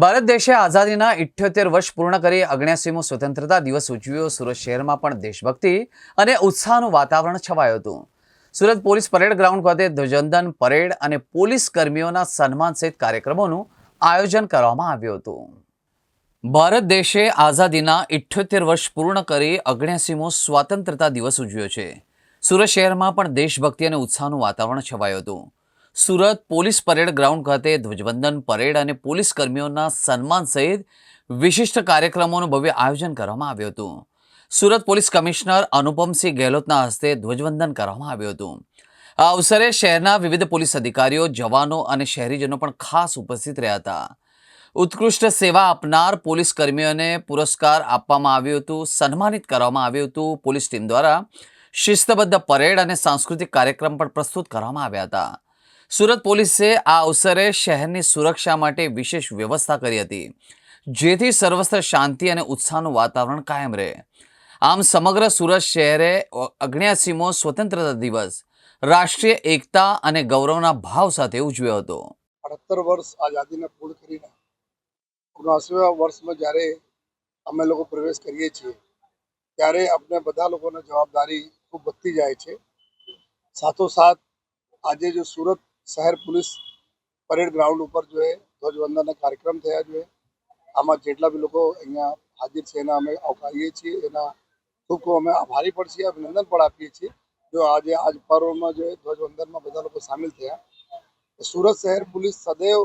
ભારત દેશે આઝાદીના 78 વર્ષ પૂર્ણ કરી 79મો સ્વતંત્રતા દિવસ ઉજવ્યો। સુરત શહેરમાં પણ દેશભક્તિ અને ઉત્સાહનું વાતાવરણ છવાયું હતું। સુરત પોલીસ પરેડ ગ્રાઉન્ડ ખાતે ધ્વજવંદન પરેડ અને પોલીસ કર્મીઓના સન્માન સહિત કાર્યક્રમોનું આયોજન કરવામાં આવ્યું હતું। ભારત દેશે આઝાદીના 78 વર્ષ પૂર્ણ કરી 79મો સ્વતંત્રતા દિવસ ઉજવ્યો છે। સુરત શહેરમાં પણ દેશભક્તિ અને ઉત્સાહનું વાતાવરણ છવાયું હતું। સુરત પોલીસ પરેડ ગ્રાઉન્ડ ખાતે ધ્વજવંદન પરેડ અને પોલીસ કર્મીઓના સન્માન સહિત વિશિષ્ટ કાર્યક્રમોનું ભવ્ય આયોજન કરવામાં આવ્યું હતું। સુરત પોલીસ કમિશનર અનુપમસિંહ ગેહલોતના હસ્તે ધ્વજવંદન કરવામાં આવ્યું હતું। આ અવસરે શહેરના વિવિધ પોલીસ અધિકારીઓ, જવાનો અને શહેરીજનો પણ ખાસ ઉપસ્થિત રહ્યા હતા। ઉત્કૃષ્ટ સેવા આપનાર પોલીસ કર્મીઓને પુરસ્કાર આપવામાં આવ્યું હતું, સન્માનિત કરવામાં આવ્યું હતું। પોલીસ ટીમ દ્વારા શિસ્તબદ્ધ પરેડ અને સાંસ્કૃતિક કાર્યક્રમ પણ પ્રસ્તુત કરવામાં આવ્યા હતા। સુરત પોલીસે આ અવસરે શહેરની સુરક્ષા માટે વિશેષ વ્યવસ્થા કરી હતી, જેથી સર્વત્ર શાંતિ અને ઉત્સાહનું વાતાવરણ કાયમ રહે। આમ સમગ્ર સુરત શહેરે 79મો સ્વતંત્રતા દિવસ રાષ્ટ્રીય એકતા અને ગૌરવના ભાવ સાથે ઉજવ્યો હતો। 78 વર્ષ આઝાદીને પૂર્ણ કરીને 79મા વર્ષમાં જ્યારે અમે લોકો પ્રવેશ કરીએ છીએ ત્યારે આપણે બધા લોકોને જવાબદારી ખૂબ વધતી જાય છે। સાથોસાથ આજે જો સુરત શહેર પોલીસ પરેડ ગ્રાઉન્ડ ઉપર જો ધ્વજવંદનના કાર્યક્રમ થયા છે, આમાં જેટલા બી લોકો અહીંયા હાજર છે એના અમે આવકારીએ છીએ, એના ખૂબ ખૂબ અમે આભારી પણ છીએ, અભિનંદન પણ આપીએ છીએ। જો આજે આજ પર્વમાં જો ધ્વજવંદનમાં બધા લોકો સામેલ થયા। સુરત શહેર પોલીસ સદૈવ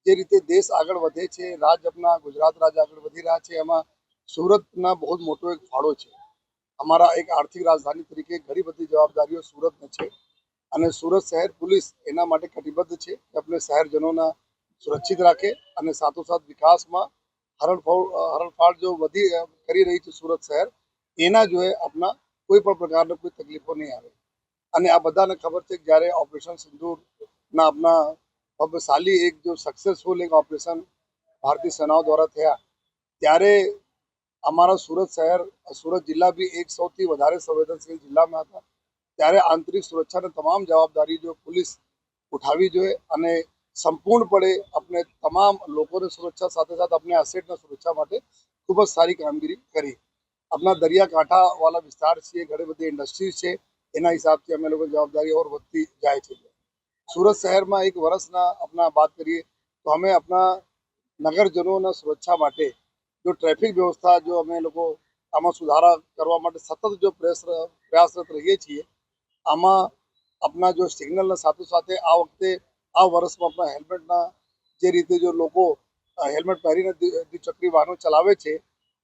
જે રીતે દેશ આગળ વધે છે, આપણા ગુજરાત રાજ્ય આગળ વધી રહ્યા છે, એમાં સુરતના બહુ જ મોટો એક ફાળો છે। અમારા એક આર્થિક રાજધાની તરીકે ઘણી બધી જવાબદારીઓ સુરતને છે અને સુરત શહેર પોલીસ એના માટે કટિબદ્ધ છે કે આપણે શહેરજનોના સુરક્ષિત રાખે અને સાથોસાથ વિકાસમાં હરણફાળ જો વધી કરી રહી છે સુરત શહેર, એના જો આપણા કોઈ પણ પ્રકારના કોઈ તકલીફો નહીં આવે। અને આ બધાને ખબર છે કે જ્યારે ઓપરેશન સિંદૂરના આપણા ભવ્યશાલી એક જો સક્સેસફુલ એક ઓપરેશન ભારતીય સેનાઓ દ્વારા થયા, ત્યારે અમારા સુરત જિલ્લા બી એક સૌથી વધારે સંવેદનશીલ જિલ્લામાં હતા। ત્યારે આંતરિક સુરક્ષાની તમામ જવાબદારી જો પોલીસ ઉઠાવવી જોઈએ અને સંપૂર્ણપણે આપણે તમામ લોકોની સુરક્ષા સાથે સાથે આપણે એસેટના સુરક્ષા માટે ખૂબ જ સારી કામગીરી કરી। આપણા દરિયાકાંઠાવાળા વિસ્તાર છે, ઘણી બધી ઇન્ડસ્ટ્રીઝ છે, એના હિસાબથી અમે લોકો જવાબદારી ઓર વધતી જાય છે। સુરત શહેરમાં એક વર્ષના આપણા વાત કરીએ તો અમે આપણા નગરજનોના સુરક્ષા માટે જો ટ્રાફિક વ્યવસ્થા જો અમે લોકો આમાં સુધારા કરવા માટે સતત જો પ્રયાસરત રહીએ છીએ। આમાં આપણા જો સિગ્નલના સાથે આ વખતે આ વર્ષમાં આપણા હેલ્મેટના જે રીતે જો લોકો હેલ્મેટ પહેરીને દ્વિચક્રી વાહનો ચલાવે છે,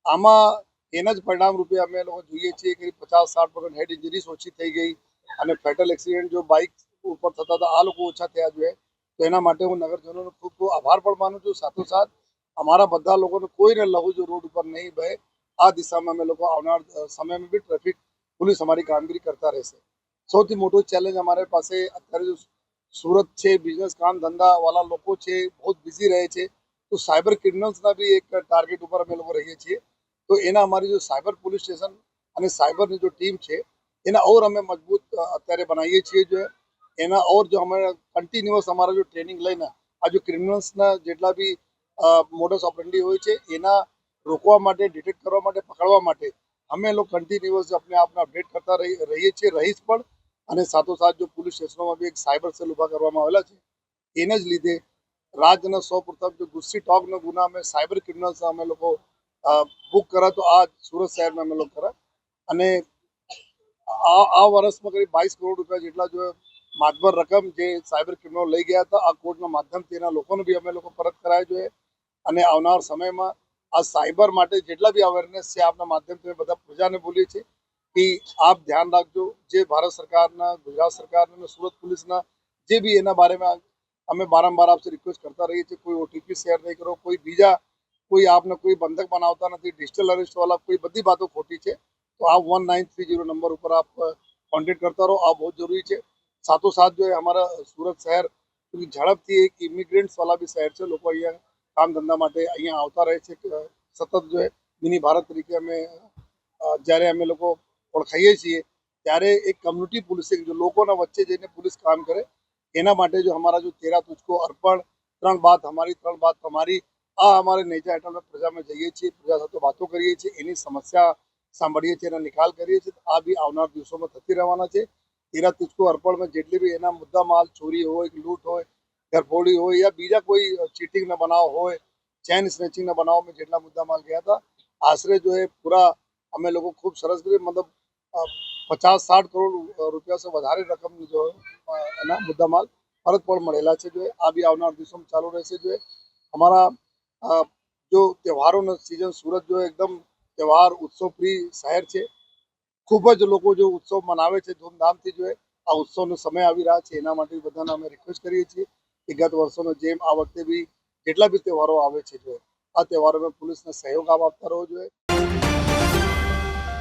આમાં એના જ પરિણામ રૂપે અમે લોકો જોઈએ છીએ કે 50-60% હેડ ઇન્જરીઝ ઓછી થઈ ગઈ અને ફેટલ એક્સિડન્ટ જો બાઇક ઉપર થતા હતા આ લોકો ઓછા થયા જોઈએ। તો એના માટે હું નગરજનોનો ખૂબ ખૂબ આભાર પણ માનું છું। સાથોસાથ અમારા બધા લોકોને કોઈને લહુ જો રોડ ઉપર નહીં બહે, આ દિશામાં અમે લોકો આવનાર સમયમાં બી ટ્રાફિક પોલીસ અમારી કામગીરી કરતા રહેશે। સૌથી મોટો ચેલેન્જ અમારી પાસે અત્યારે જો સુરત છે, બિઝનેસ કામ ધંધાવાળા લોકો છે, બહુ બિઝી રહે છે, તો સાયબર ક્રિમિનલ્સના બી એક ટાર્ગેટ ઉપર અમે લોકો રહીએ છીએ। તો એના અમારી જો સાયબર પોલીસ સ્ટેશન અને સાયબરની જો ટીમ છે એના ઓર અમે મજબૂત અત્યારે બનાવીએ છીએ। જો એના ઓર જો અમે કન્ટિન્યુઅસ અમારા જો ટ્રેનિંગ લઈને આ જો ક્રિમિનલ્સના જેટલા બી મોડસ ઓપરેન્ડી હોય છે એના રોકવા માટે, ડિટેક્ટ કરવા માટે, પકડવા માટે અમે લોકો કન્ટિન્યુઅસ આપણે અપડેટ કરતા રહીએ છીએ, રહીશ પણ। અને સાથોસાથ જો પોલીસ સ્ટેશનોમાં બી એક સાયબર સેલ ઊભા કરવામાં આવેલા છે, એને જ લીધે રાજ્યના સૌપ્રથમ જો ગુસ્સી ટોકના ગુના અમે સાયબર ક્રિમિનલ્સ અમે લોકો બુક કરા તો આ સુરત શહેરમાં અમે લોકો કરા। અને આ વર્ષમાં કરીબ 22 કરોડ રૂપિયા જેટલા જો માતબર રકમ જે સાયબર ક્રિમિનલ લઈ ગયા હતા, આ કોર્ટના માધ્યમથી એના લોકોને બી અમે લોકો પરત કરાવી જોઈએ। અને આવનાર સમયમાં આ સાયબર માટે જેટલા બી અવેરનેસ છે આપના માધ્યમથી બધા પ્રજાને બોલીએ છીએ કે આપ ધ્યાન રાખજો। જે ભારત સરકારના, ગુજરાત સરકારના અને સુરત પોલીસના જે બી એના બારેમાં અમે બારંબાર આપसे રિક્વેસ્ટ કરતા રહીએ છીએ, કોઈ ઓટીપી શેર નહીં કરો, કોઈ આપને કોઈ બંધક બનાવતા નથી, ડિજિટલ અરેસ્ટવાળા કોઈ બધી બાતો ખોટી છે। તો આપ 1930 નંબર ઉપર આપ કોન્ટેક્ટ કરતા રહો, આ બહુ જરૂરી છે। સાથોસાથ જો हमारा સુરત શહેર ઝડપથી એક ઇમિગ્રન્ટ્સવાળા બી શહેર છે, લોકો અહીંયા કામ ધંધા માટે અહીંયા આવતા રહે છે। સતત જો મિની ભારત તરીકે અમે જ્યારે અમે લોકો ઓળખાઈએ છીએ ત્યારે એક કમ્યુનિટી પોલીસિંગ જો લોકોના વચ્ચે જઈને પોલીસ કામ કરે, એના માટે જો અમારા જો તેરા તુજકો અર્પણ, 3 બાત હમારી 3 બાત તમારી આ અમારે નેચર હેઠળ પ્રજામાં જઈએ છીએ, પ્રજા સાથે વાતો કરીએ છીએ, એની સમસ્યા સાંભળીએ છીએ, એનો નિકાલ કરીએ છીએ. આ બી આવનાર દિવસોમાં થતી રહેવાના છે. તેરા તુજકો અર્પણમાં જેટલી બી એના મુદ્દા માલ ચોરી હોય કે લૂંટ હોય, ઘરફોડી હોય યા બીજા કોઈ ચીટિંગના બનાવ હોય, ચેન સ્નેચિંગના બનાવમાં જેટલા મુદ્દા માલ ગયા હતા, આશરે જો એ પૂરા અમે લોકો ખૂબ સરસ રીતે મતલબ 50-60 કરોડ રૂપિયા से વધારે રકમ જો એના મુદ્દા માલ પરત પણ મળેલા છે. જો આ બી આવનાર દિવસોમાં ચાલુ રહેશે. જો हमारा जो त्योहारों सीजन सूरत जो एकदम त्योहार उत्सव प्रिय शहर છે. ખૂબ જ લોકો જો ઉત્સવ મનાવે છે ધૂમધામથી. જો આ ઉત્સવનો સમય આવી રહ્યા છે એના માટે બધાને અમે રિક્વેસ્ટ કરીએ છીએ કે ગત વર્ષોનો જેમ આ વખતે બી જેટલા બી તહેવારો આવે છે જો આ તહેવારોમાં પોલીસને સહયોગ આપતા રહેવો જોઈએ.